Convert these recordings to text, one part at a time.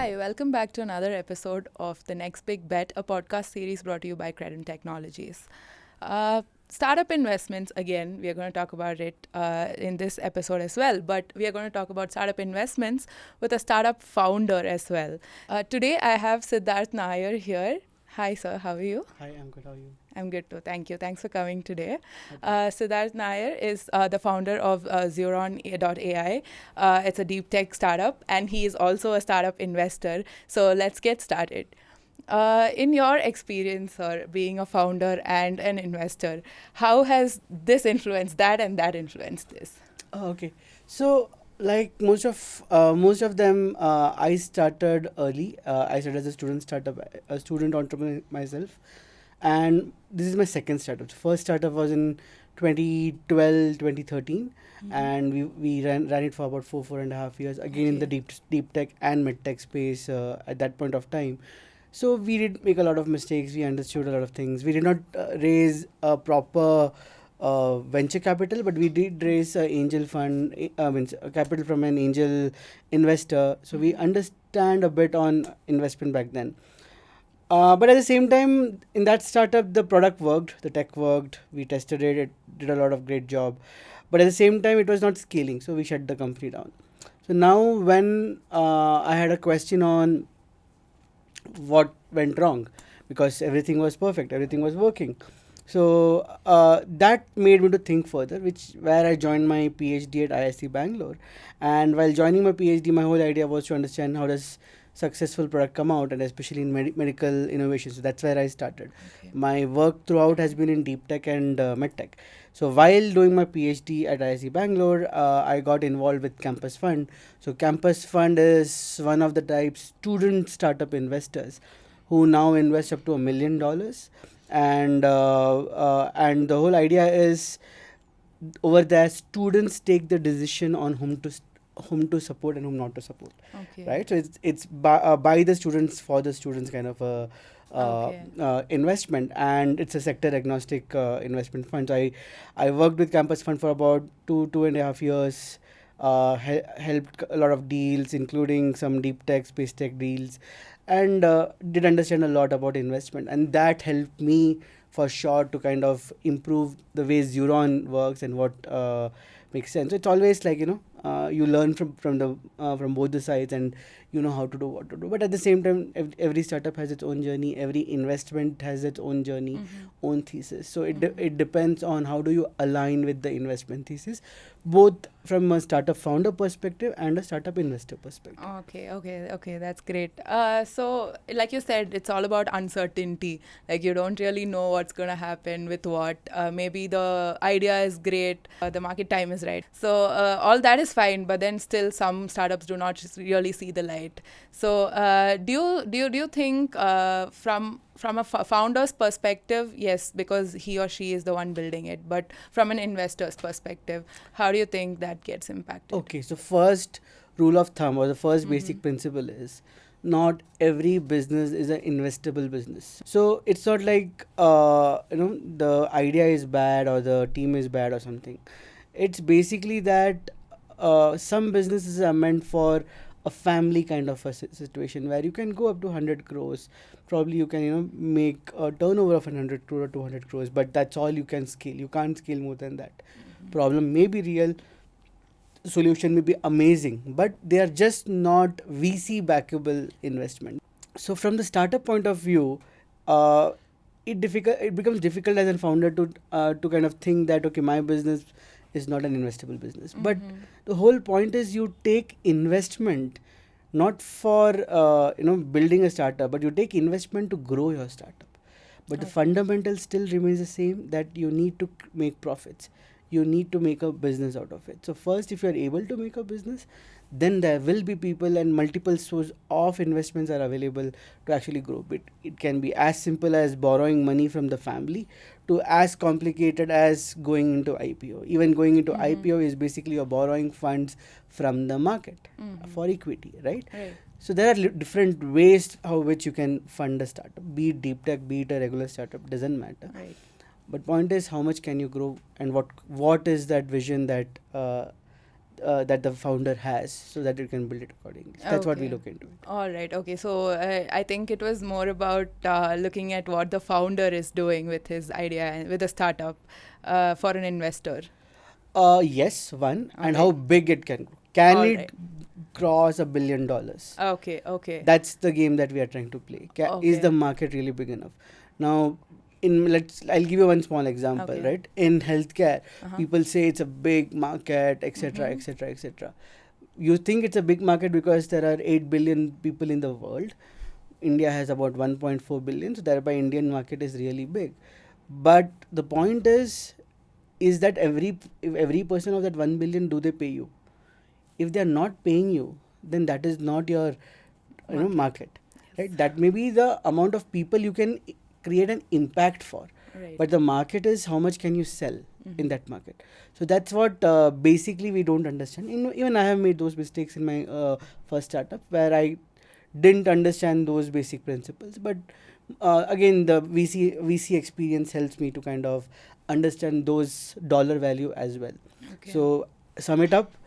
Hi, welcome back to another episode of The Next Big Bet, a podcast series brought to you by Creddinv Technologies. Startup investments, again, we are going to talk about it in this episode as well, but we are going to talk about startup investments with a startup founder as well. Today, I have Siddharth Nair here. Hi, sir, how are you? Hi, I'm good. How are you? I'm good too. Thank you. Thanks for coming today. Okay. Siddharth Nair is the founder of Xeron.ai. It's a deep tech startup, and he is also a startup investor. So let's get started. In your experience, or being a founder and an investor, how has this influenced that and that influenced this? Okay. So, like most of them, I started early. I started as a a student entrepreneur myself, and this is my second startup. The first startup was in 2012, 2013, and we ran it for about four and a half years. Again, in the Okay. deep tech and mid tech space at that point of time. So we did make a lot of mistakes. We understood a lot of things. We did not raise a proper venture capital, but we did raise an angel fund, means capital from an angel investor. So we understand a bit on investment back then. But at the same time, in that startup, the product worked, the tech worked. We tested it. It did a lot of great job. But at the same time, it was not scaling. So we shut the company down. So now, when I had a question on what went wrong, because everything was perfect, everything was working. So that made me to think further, which where I joined my PhD at ISC Bangalore. And while joining my PhD, my whole idea was to understand how does successful product come out, and especially in medical innovation. So that's where I started. Okay. My work throughout has been in deep tech and med tech. So while doing my PhD at ISC Bangalore, I got involved with Campus Fund. So Campus Fund is one of the types student startup investors who now invest up to $1 million, and the whole idea is over there students take the decision on whom to support and whom not to support, Okay. right? So it's by the students for the students kind of a Okay. investment, and it's a sector agnostic investment fund. So I worked with Campus Fund for about two and a half years. Helped a lot of deals, including some deep tech, space tech deals, and did understand a lot about investment, and that helped me for sure to kind of improve the way Xeron works and what makes sense. So it's always like you learn from both the sides, and you know how to do what to do. But at the same time, every startup has its own journey. Every investment has its own journey, own thesis. So it depends on how do you align with the investment thesis, both from a startup founder perspective and a startup investor perspective. Okay, that's great. So, like you said, it's all about uncertainty. Like, you don't really know what's going to happen with what. Maybe the idea is great, the market time is right. So, all that is fine, but then still some startups do not really see the light. So, do you think from a founder's perspective, yes, because he or she is the one building it, but from an investor's perspective, how do you think that gets impacted? Okay, so first rule of thumb or the first basic principle is not every business is an investable business. So it's not like the idea is bad or the team is bad or something. It's basically that some businesses are meant for a family kind of a situation where you can go up to 100 crores. Probably you can make a turnover of 100 crore or 200 crores, but that's all you can scale. You can't scale more than that. Problem may be real, solution may be amazing, but they are just not VC backable investment. So from the startup point of view, uh, it becomes difficult as a founder to kind of think that okay, my business is not an investable business. But the whole point is you take investment not for building a startup, but you take investment to grow your startup. But the fundamental still remains the same, that you need to make profits. You need to make a business out of it. So first, if you are able to make a business, then there will be people and multiple sources of investments are available to actually grow. But it can be as simple as borrowing money from the family to as complicated as going into IPO. Even going into IPO is basically you're borrowing funds from the market for equity, right? Right. So there are different ways how which you can fund a startup, be it deep tech, be it a regular startup, doesn't matter. Right. But point is how much can you grow, and what is that vision that that the founder has, so that you can build it accordingly. So that's what we Okay. look into it. All right. Okay. So I think it was more about looking at what the founder is doing with his idea and with a startup for an investor. Yes, one, All and right. how big it can grow. Can All it right. cross $1 billion? Okay. Okay. That's the game that we are trying to play. Is the Okay. market really big enough? Now, I'll give you one small example, Okay. right? In healthcare, Uh-huh. people say it's a big market, etc., Mhm. etc., etc. You think it's a big market because there are 8 billion people in the world. India has about 1.4 billion, so thereby Indian market is really big. But the point is that if every person of that 1 billion, do they pay you? If they are not paying you, then that is not your market, right? That may be the amount of people you can create an impact for, Right. but the market is how much can you sell in Mhm. that market. So that's what basically we don't understand. Even I have made those mistakes in my first startup, where I didn't understand those basic principles. But again, the VC experience helps me to kind of understand those dollar value as well. Okay. So sum it up,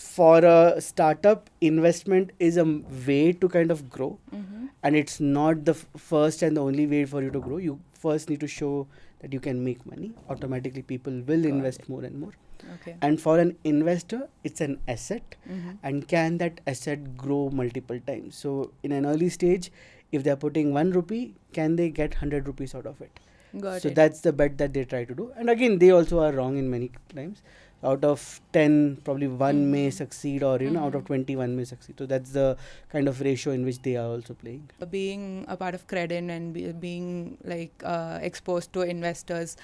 for a startup, investment is a way to kind of grow, Mhm. and it's not the first and the only way for you to grow. You first need to show that you can make money. Automatically people will Got invest it. more and more. Okay. And for an investor, it's an asset, Mhm. and can that asset grow multiple times? So in an early stage, if they're putting 1 rupee, can they get 100 rupees out of it? Got So it. that's the bet that they try to do. And again, they also are wrong in many times. Out of 10, probably one may Mhm. succeed, or out of Mhm. 20, one may succeed. So that's the kind of ratio in which they are also playing. Being a part of Creddinv and being like exposed to investors,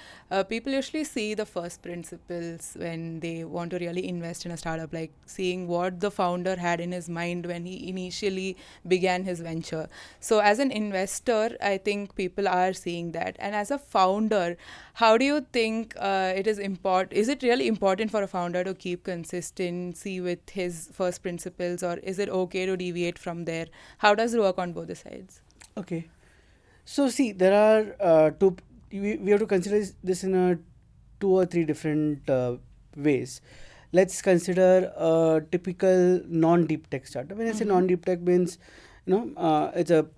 people usually see the first principles when they want to really invest in a startup, like seeing what the founder had in his mind when he initially began his venture. So as an investor, I think people are seeing that. And as a founder, how do you think it is important? Is it really important for a founder to keep consistency with his first principles, or is it okay to deviate from there? How does it work on both the sides? Okay. So see, there are two. We have to consider this in a 2 or 3 different ways. Let's consider a typical non-deep tech startup. When I say Mm-hmm. non-deep tech, means it's a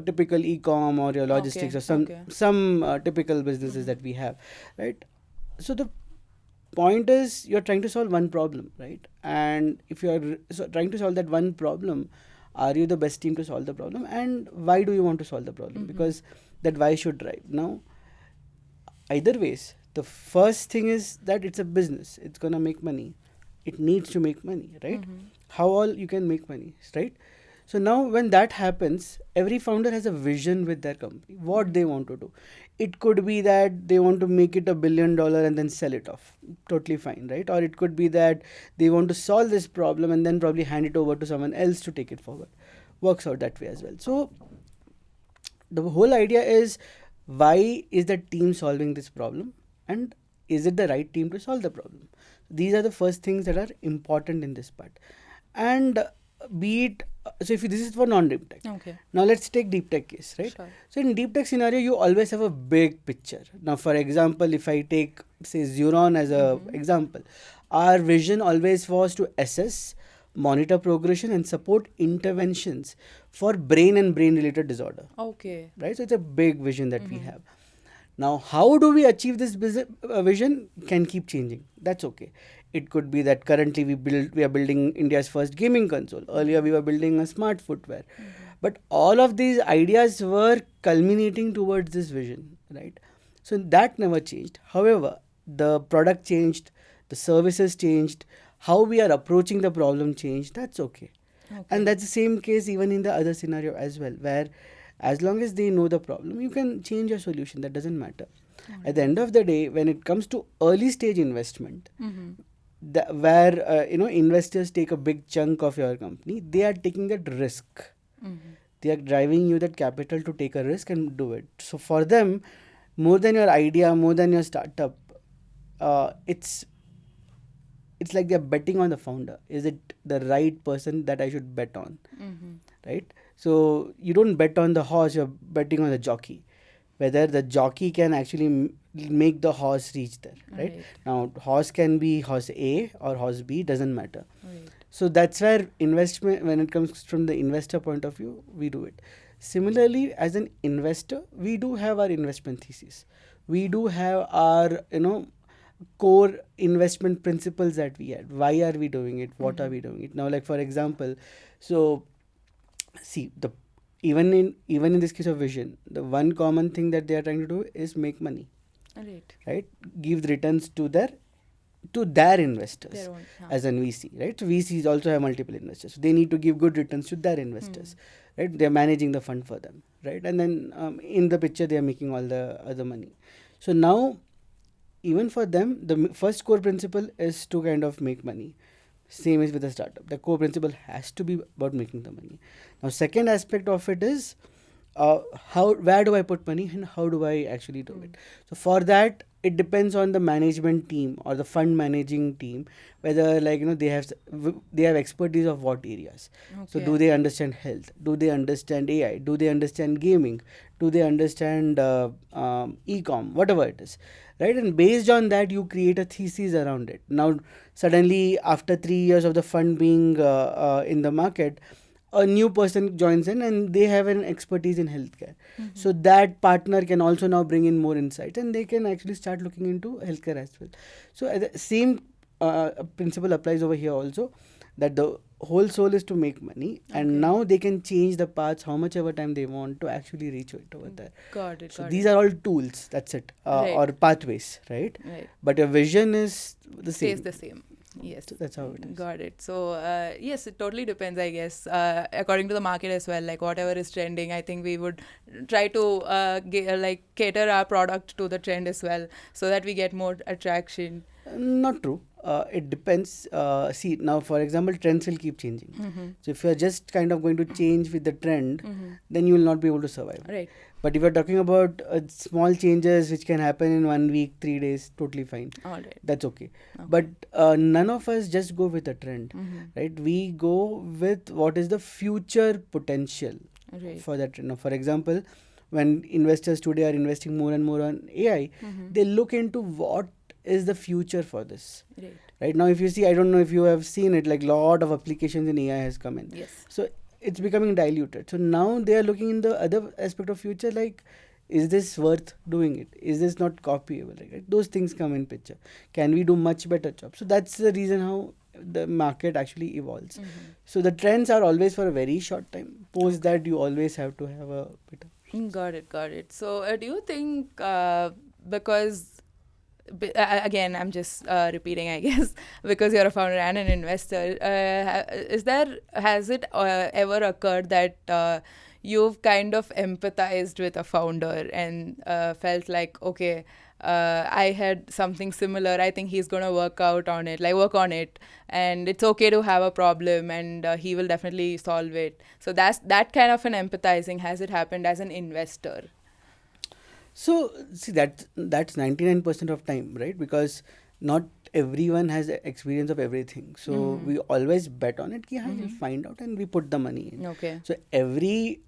typical e-com or your logistics, Okay, or some typical businesses Mm-hmm. that we have, right? So the point is, you're trying to solve one problem, right? And if you're trying to solve that one problem, are you the best team to solve the problem, and why do you want to solve the problem? Mm-hmm. Because that why should drive. Now, either ways, the first thing is that it's a business, it's gonna make money, it needs to make money, right? Mm-hmm. How all you can make money, right? So now when that happens, every founder has a vision with their company, what they want to do. It could be that they want to make it $1 billion and then sell it off, totally fine, right? Or it could be that they want to solve this problem and then probably hand it over to someone else to take it forward. Works out that way as well. So the whole idea is, why is the team solving this problem, and is it the right team to solve the problem? These are the first things that are important in this part. And be it so, if this is for non-deep tech. Okay. Now let's take deep tech case, right? Sure. So in deep tech scenario, you always have a big picture. Now, for example, if I take, say, Xuron as a Mm-hmm. example, our vision always was to assess, monitor progression, and support interventions for brain and brain related disorder, Okay. right? So it's a big vision that we Mm-hmm. have. Now, how do we achieve this vision? Can keep changing. That's okay. It could be that currently we are building India's first gaming console. Earlier we were building a smart footwear. Mm-hmm. But all of these ideas were culminating towards this vision, right? So that never changed. However, the product changed, the services changed, how we are approaching the problem changed. That's okay. Okay. And that's the same case even in the other scenario as well, where as long as they know the problem, you can change your solution. That doesn't matter. At the end of the day, when it comes to early stage investment, Mm-hmm. where investors take a big chunk of your company, they are taking that risk. Mm-hmm. They are driving you that capital to take a risk and do it. So for them, more than your idea, more than your startup, it's like they're betting on the founder. Is it the right person that I should bet on? Mm-hmm. Right? So you don't bet on the horse, you're betting on the jockey. Whether the jockey can actually make the horse reach there, right? Right. Now, horse can be horse A or horse B, doesn't matter. So that's where investment, when it comes from the investor point of view, we do it. Similarly, as an investor, we do have our investment thesis. We do have our, core investment principles that we had. Why are we doing it? What are we doing it? Now, like for example, so see the even in this case of vision, the one common thing that they are trying to do is make money, Right. right? Give returns to their investors Their own. as an VC, right? So VCs also have multiple investors. So they need to give good returns to their investors, right? They're managing the fund for them, right? And then in the picture, they are making all the other money. So now, even for them, the first core principle is to kind of make money. Same as with a startup. The core principle has to be about making the money. Now, second aspect of it is where do I put money and how do I actually do it. So for that, it depends on the management team or the fund managing team, whether they have expertise of what areas. So do they understand health? Do they understand AI? Do they understand gaming? Do they understand e-com? Whatever it is, right? And based on that, you create a thesis around it. Now suddenly, after 3 years of the fund being in the market, a new person joins in and they have an expertise in healthcare. So that partner can also now bring in more insight and they can actually start looking into healthcare as well. So the same principle applies over here also, that the whole soul is to make money, and now they can change the paths how much ever time they want to actually reach it over there. Got it. So got these it. are all tools, that's it, Right. or pathways, right? Right. But your vision is the Stays same. the same. Yes. So that's how it is. Got it. So, yes, it totally depends, I guess, according to the market as well. Like, whatever is trending, I think we would try to cater our product to the trend as well so that we get more attraction. Not true. It depends. See, now for example, trends will keep changing. So if you are just kind of going to change with the trend, then you will not be able to survive. Right. But if you are talking about small changes which can happen in 1 week, 3 days, totally fine. All right. That's okay. But none of us just go with a trend, right? We go with what is the future potential Right. for that trend. Now, for example, when investors today are investing more and more on AI, they look into what is the future for this. Right now, if you see, I don't know if you have seen it, like lot of applications in AI has come in. Yes. So it's becoming diluted. So now they are looking in the other aspect of future, like, is this worth doing it? Is this not copyable? Right? Those things come in picture. Can we do much better job? So that's the reason how the market actually evolves. So the trends are always for a very short time. Post that, you always have to have a bit of. Got it. Got it. So, do you think because again, I'm just repeating, I guess, because you're a founder and an investor, has it ever occurred that you've kind of empathized with a founder and felt like, okay, I had something similar, I think he's going to work on it, and it's okay to have a problem, and he will definitely solve it. So that kind of an empathizing, has it happened as an investor? So see, that's 99% of time, right? Because not everyone has the experience of everything. So we always bet on it. We'll find out, and we put the money in. Okay. So every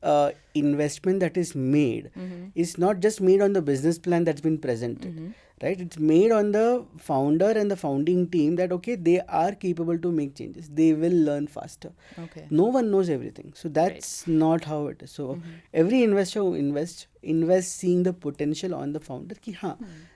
investment that is made is not just made on the business plan that's been presented, right? It's made on the founder and the founding team that, okay, they are capable to make changes. They will learn faster. Okay. No one knows everything. So that's not how it is. So every investor who invests seeing the potential on the founder ki,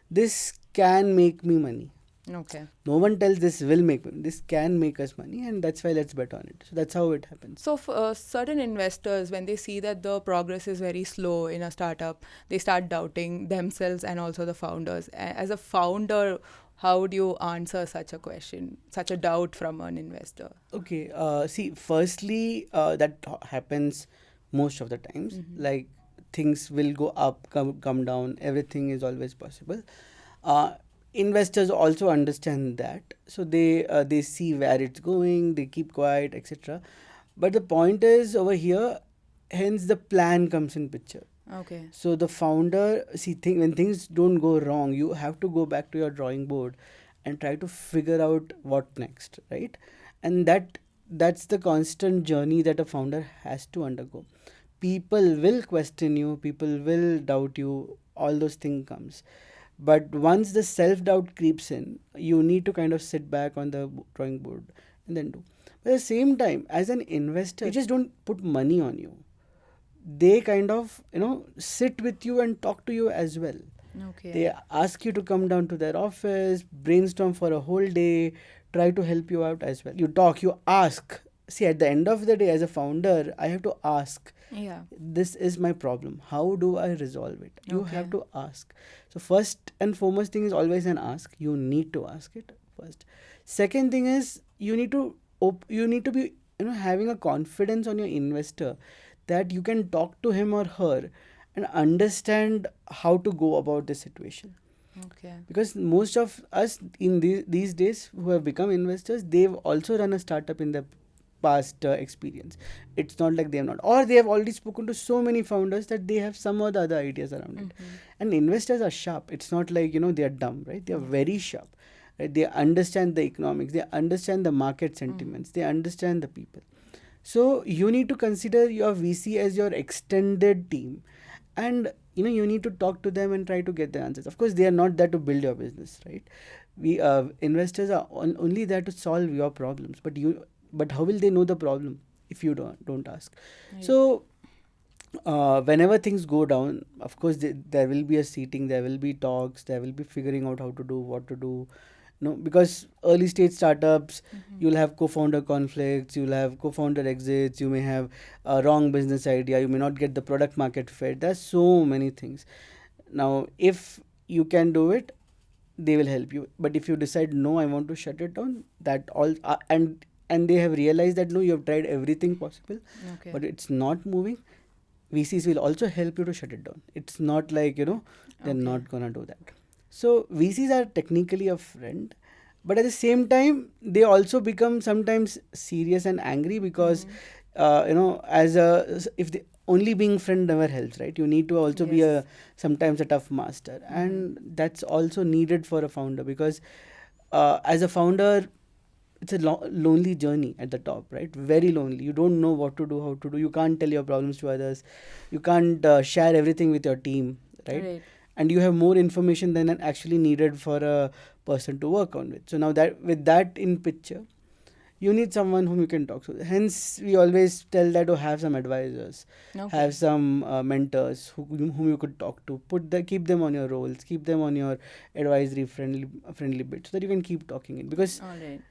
this can make me money. Okay. No one tells this will make money. This can make us money, and that's why let's bet on it. So that's how it happens. So for certain investors, when they see that the progress is very slow in a startup, they start doubting themselves and also the founders. As a founder, how would you answer such a question, such a doubt from an investor? Okay. See, firstly, that happens most of the times. Like, things will go up, come down. Everything is always possible. Investors also understand that, so they see where it's going, they keep quiet, etc. But the point is over here, hence the plan comes in picture. Okay. So the founder, when things don't go wrong, you have to go back to your drawing board and try to figure out what next, right? And that's the constant journey that a founder has to undergo. People will question you, people will doubt you, all those things comes. But once the self-doubt creeps in, you need to kind of sit back on the drawing board and then do. But at the same time, as an investor, they just don't put money on you. They kind of, sit with you and talk to you as well. Okay. They ask you to come down to their office, brainstorm for a whole day, try to help you out as well. You talk, you ask. See, at the end of the day, as a founder, I have to ask. Yeah. This is my problem. How do I resolve it? You Okay. have to ask. So first and foremost thing is always an ask. You need to ask it first. Second thing is you need to be having a confidence on your investor that you can talk to him or her and understand how to go about the situation. Okay. Because most of us in these days who have become investors, they've also run a startup in the past experience. It's not like they have not, or they have already spoken to so many founders that they have some or the other ideas around it. And investors are sharp. It's not like they are dumb, right? They are very sharp. Right? They understand the economics. They understand the market sentiments. They understand the people. So you need to consider your VC as your extended team, and you need to talk to them and try to get the answers. Of course, they are not there to build your business, right? We investors are only there to solve your problems, but how will they know the problem if you don't ask? Right. So whenever things go down, of course there will be a seating, there will be talks, there will be figuring out how to do, what to do. Because early stage startups, you'll have co-founder conflicts, you'll have co-founder exits, you may have a wrong business idea, you may not get the product market fit. There's so many things. Now, if you can do it, they will help you. But if you decide, no, I want to shut it down, that all and they have realized that no, you have tried everything possible, Okay. but it's not moving, VCs will also help you to shut it down. It's not like they're Okay. not gonna do that. So VCs are technically a friend, but at the same time they also become sometimes serious and angry because if the only being friend never helps, right? You need to also be Yes. sometimes a tough master, and that's also needed for a founder, because as a founder, it's a lonely journey at the top, right? Very lonely. You don't know what to do, how to do. You can't tell your problems to others. You can't share everything with your team, right? And you have more information than actually needed for a person to work on with. So now that with that in picture, you need someone whom you can talk to. Hence, we always tell that to have some advisors, Okay. have some mentors whom you could talk to. Keep them on your roles, keep them on your advisory friendly bit, so that you can keep talking it, because All right.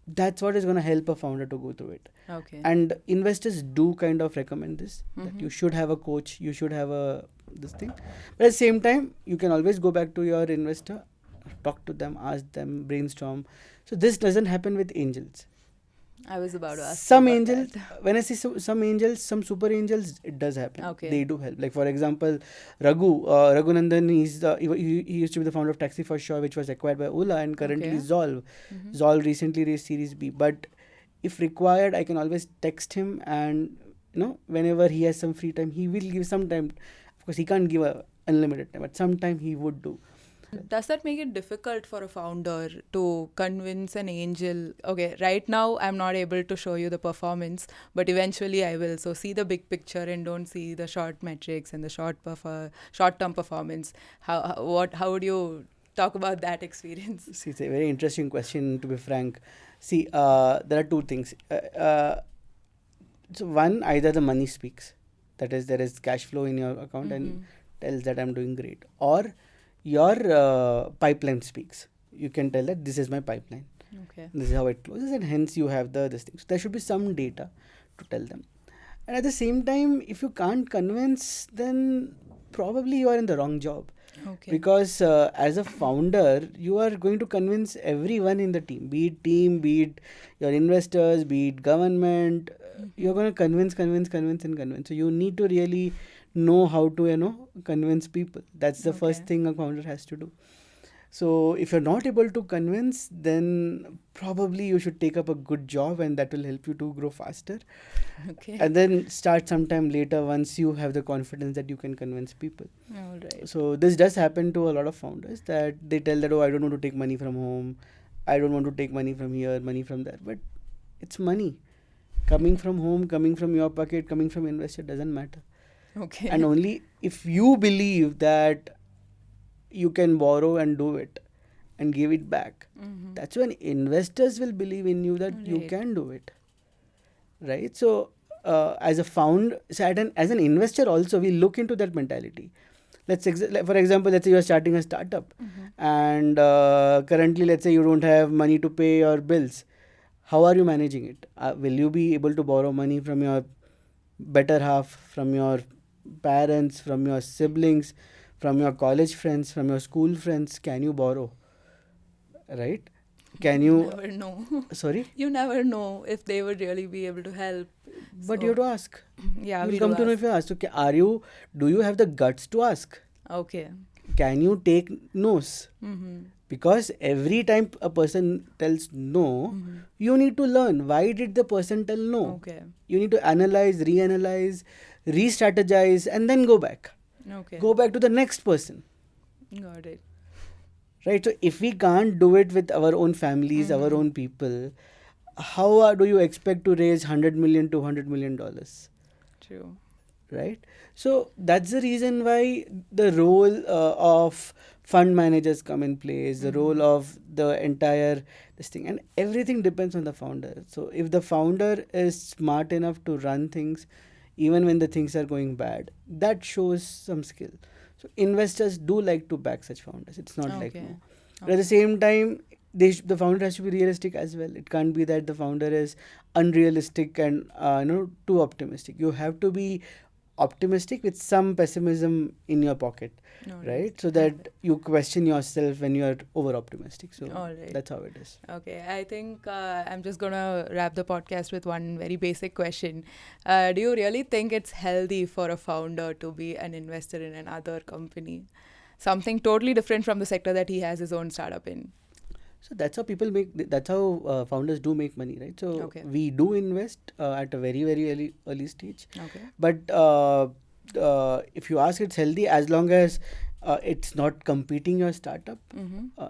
that's what is going to help a founder to go through it. Okay. And investors do kind of recommend this, that Mhm. you should have a coach, you should have this thing. But at the same time, you can always go back to your investor, talk to them, ask them, brainstorm. So this doesn't happen with angels. I was about to ask Some you about angels, that. when I say some angels, some super angels, it does happen. Okay. They do help. Like for example, Raghunandan, he used to be the founder of Taxi for Sure, which was acquired by Ola, and currently Okay. Zolve. Mhm. Zolve recently raised Series B. But if required, I can always text him, and whenever he has some free time, he will give some time. Of course, he can't give a unlimited time, but sometime he would do. Does that make it difficult for a founder to convince an angel? Okay, right now I'm not able to show you the performance, but eventually I will. So see the big picture and don't see the short metrics and the short-term performance. How would you talk about that experience? See, it's a very interesting question, to be frank. See, there are two things. So one, either the money speaks, that is, there is cash flow in your account and tells that I'm doing great, or your pipeline speaks. You can tell that this is my pipeline, Okay. this is how it closes, and hence you have this thing. So there should be some data to tell them. And at the same time, if you can't convince, then probably you are in the wrong job. Okay. Because as a founder, you are going to convince everyone in the team, be it your investors, be it government. You're going to convince. So you need to really know how to convince people. That's the first Okay. thing a founder has to do. So if you're not able to convince, then probably you should take up a good job, and that will help you to grow faster. Okay. And then start sometime later once you have the confidence that you can convince people. All right. So this does happen to a lot of founders, that they tell that, oh, I don't want to take money from home, I don't want to take money from here, money from there. But it's money coming from home, coming from your pocket, coming from investor, doesn't matter. Okay. And only if you believe that you can borrow and do it, and give it back, that's when investors will believe in you that you Right. can do it, right? So as a founder, so as an investor also, we look into that mentality. Like for example, let's say you're starting a startup, and currently, let's say you don't have money to pay your bills. How are you managing it? Will you be able to borrow money from your better half, from your parents, from your siblings, from your college friends, from your school friends? Can you borrow, right? Can You you? never know. Sorry, You never know if they would really be able to help. but you have So, to ask. yeah, You'll we come do to know ask. if you ask. So, are you? Do you have the guts to ask? Okay. Can you take no's? Mm-hmm. Because every time a person tells no, you need to learn why did the person tell no. Okay. You need to analyze, reanalyze, re-strategize, and then go back. Okay. Go back to the next person, Got it. right? So if we can't do it with our own families, our own people, how do you expect to raise 100 million, $200 million? True. Right? So that's the reason why the role of fund managers come in place, the role of the entire this thing, and everything depends on the founder. So if the founder is smart enough to run things even when the things are going bad, that shows some skill. So investors do like to back such founders. It's not like Okay. no. But at the same time, the founder has to be realistic as well. It can't be that the founder is unrealistic and too optimistic. You have to be optimistic with some pessimism in your pocket, right? So that you question yourself when you are over optimistic. So All right. that's how it is. Okay, I think I'm just gonna wrap the podcast with one very basic question. Do you really think it's healthy for a founder to be an investor in another company? Something totally different from the sector that he has his own startup in. So that's how people make. That's how founders do make money, right? So Okay. we do invest at a very very early stage. Okay. But if you ask, it's healthy as long as it's not competing your startup.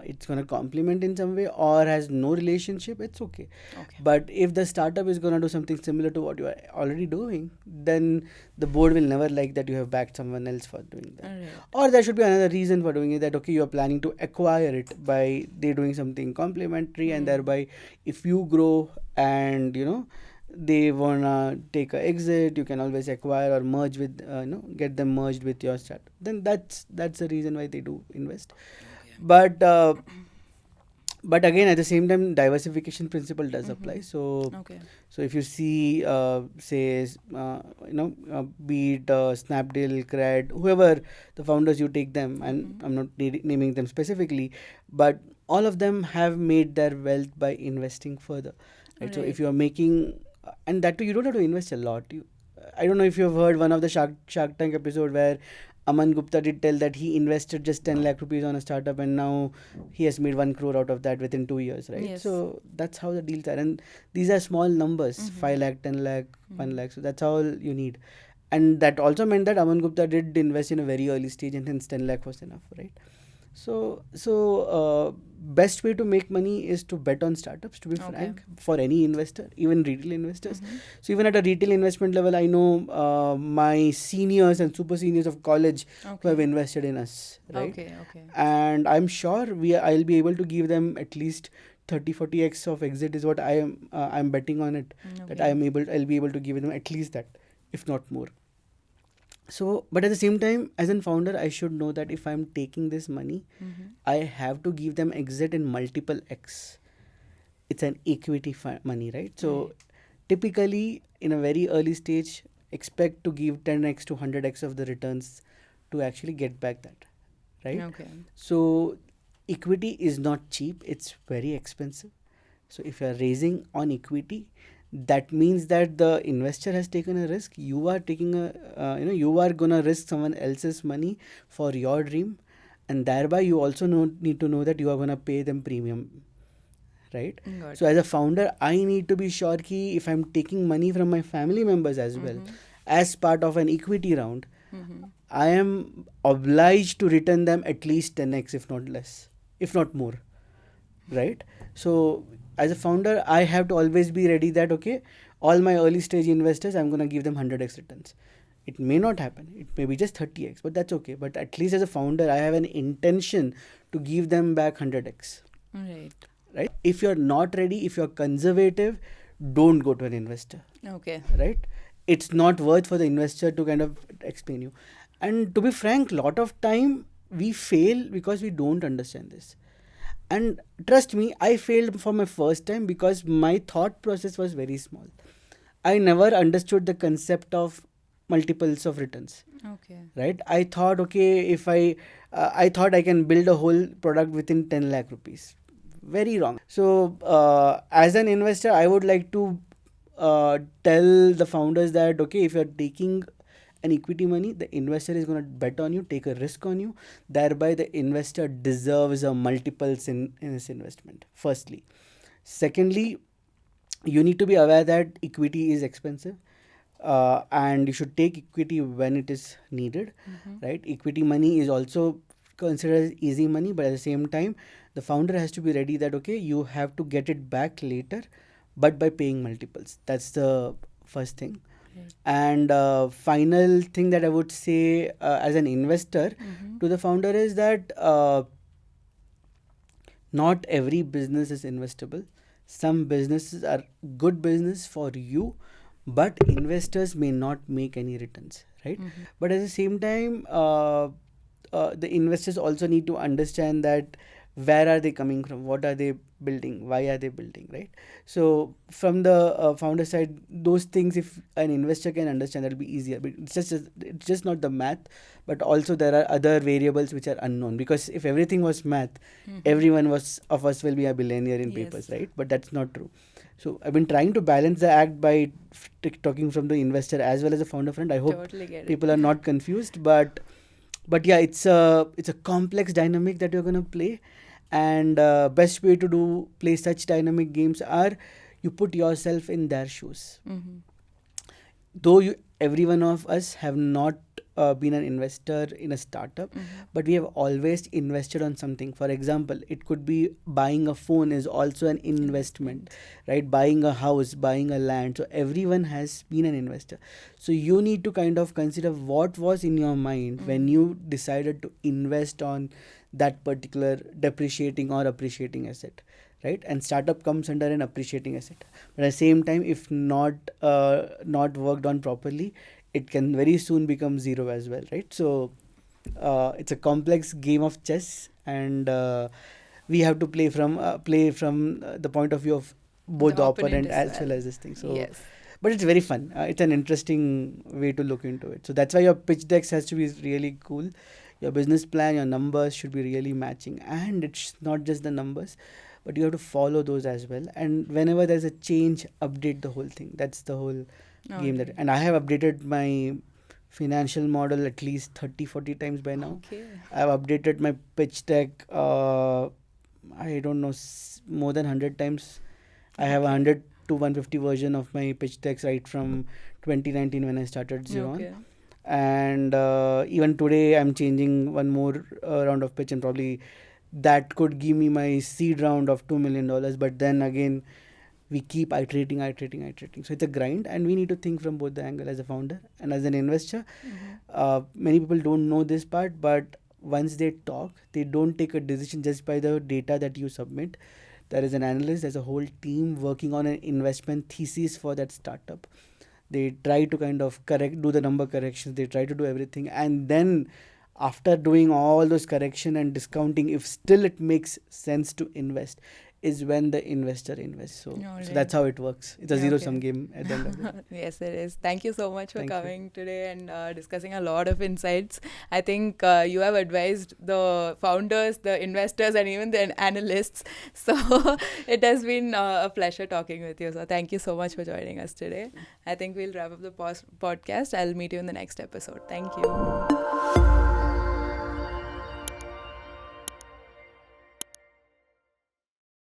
It's gonna complement in some way or has no relationship. It's okay. Okay. But if the startup is gonna do something similar to what you are already doing, then the board will never like that you have backed someone else for doing that. Alright. Or there should be another reason for doing it, that okay, you are planning to acquire it by they doing something complementary, and thereby if you grow and they wanna take a exit, you can always acquire or merge with get them merged with your startup. Then that's the reason why they do invest. But but again, at the same time, diversification principle does apply. So Okay. so if you see say be it Snapdeal, Cred, whoever the founders, you take them, and I'm not naming them specifically, but all of them have made their wealth by investing further, right? So if you are making and that too, you don't have to invest a lot. I don't know if you've heard one of the Shark Tank episode where Aman Gupta did tell that he invested just 10 lakh rupees on a startup, and now he has made 1 crore out of that within 2 years, right? Yes. So that's how the deals are. And these are small numbers, 5 lakh, 10 lakh, 1 lakh. So that's all you need. And that also meant that Aman Gupta did invest in a very early stage, and hence 10 lakh was enough, right? So best way to make money is to bet on startups, to be frank, for any investor, even retail investors. So even at a retail investment level, I know my seniors and super seniors of college who have invested in us, right? Okay. And I'm sure I'll be able to give them at least 30-40x of exit is what I'm betting on it, that I'll be able to give them at least that, if not more. So, but at the same time, as a founder, I should know that if I'm taking this money, I have to give them exit in multiple X. It's an equity money, right? So, typically, in a very early stage, expect to give 10x to 100x of the returns to actually get back that, right? Okay. So, equity is not cheap, it's very expensive. So, if you're raising on equity, that means that the investor has taken a risk. You are taking you are gonna risk someone else's money for your dream, and thereby you also need to know that you are gonna pay them premium, right? So as a founder, I need to be sure that if I'm taking money from my family members as well as part of an equity round, I am obliged to return them at least 10x, if not less, if not more, right? So as a founder, I have to always be ready that okay, all my early stage investors, I'm going to give them 100x returns. It may not happen, it may be just 30x, but that's okay. But at least as a founder, I have an intention to give them back 100x. Right. Right? If you're not ready, if you're conservative, don't go to an investor. Okay. Right? It's not worth for the investor to kind of explain you. And to be frank, lot of time we fail because we don't understand this. And trust me, I failed for my first time because my thought process was very small. I never understood the concept of multiples of returns. Okay. Right? I thought, okay, if I thought I can build a whole product within 10 lakh rupees. Very wrong. So, as an investor, I would like to tell the founders that, okay, if you're taking an equity money, the investor is going to bet on you, take a risk on you. Thereby, the investor deserves a multiples in his investment, firstly. Secondly, you need to be aware that equity is expensive. And you should take equity when it is needed, right? Equity money is also considered as easy money, but at the same time, the founder has to be ready that, okay, you have to get it back later, but by paying multiples. That's the first thing. Right. And final thing that I would say as an investor to the founder is that not every business is investable. Some businesses are good business for you, but investors may not make any returns, right? But at the same time, the investors also need to understand that where are they coming from, what are they building, why are they building, right? So from the founder side, those things, if an investor can understand, that'll be easier. But it's just not the math, but also there are other variables which are unknown. Because if everything was math, everyone of us will be a billionaire in papers, right? But that's not true. So I've been trying to balance the act by talking from the investor as well as the founder front. I hope Totally people are not confused, but yeah, it's a complex dynamic that you're gonna play, and best way to play such dynamic games are you put yourself in their shoes. Though every one of us have not been an investor in a startup, but we have always invested on something. For example, it could be buying a phone is also an investment, right? Buying a house, buying a land. So everyone has been an investor. So you need to kind of consider what was in your mind when you decided to invest on that particular depreciating or appreciating asset, right? And startup comes under an appreciating asset. But at the same time, if not worked on properly, it can very soon become zero as well, right? So it's a complex game of chess, and we have to play from the point of view of both the opponent as well as this thing. So yes. But it's very fun. It's an interesting way to look into it. So that's why your pitch decks has to be really cool. Your business plan, your numbers should be really matching, and it's not just the numbers, but you have to follow those as well. And whenever there's a change, update the whole thing. That's the whole game. And I have updated my financial model at least 30-40 times by now. Okay. I've updated my pitch deck I don't know, more than 100 times. I have 100 to 150 version of my pitch decks right from 2019 when I started Xeron. And even today I'm changing one more round of pitch, and probably that could give me my seed round of $2 million. But then again, we keep iterating. So it's a grind, and we need to think from both the angle as a founder and as an investor. Many people don't know this part, but once they talk, they don't take a decision just by the data that you submit. There is an analyst, there's a whole team working on an investment thesis for that startup. They try to kind of do the number corrections, they try to do everything, and then after doing all those correction and discounting, if still it makes sense to invest, is when the investor invests. So that's how it works. It's a zero-sum game at the end of it. Yes, it is. Thank you so much for coming today and discussing a lot of insights. I think you have advised the founders, the investors, and even the analysts. So it has been a pleasure talking with you. So thank you so much for joining us today. I think we'll wrap up the podcast. I'll meet you in the next episode. Thank you.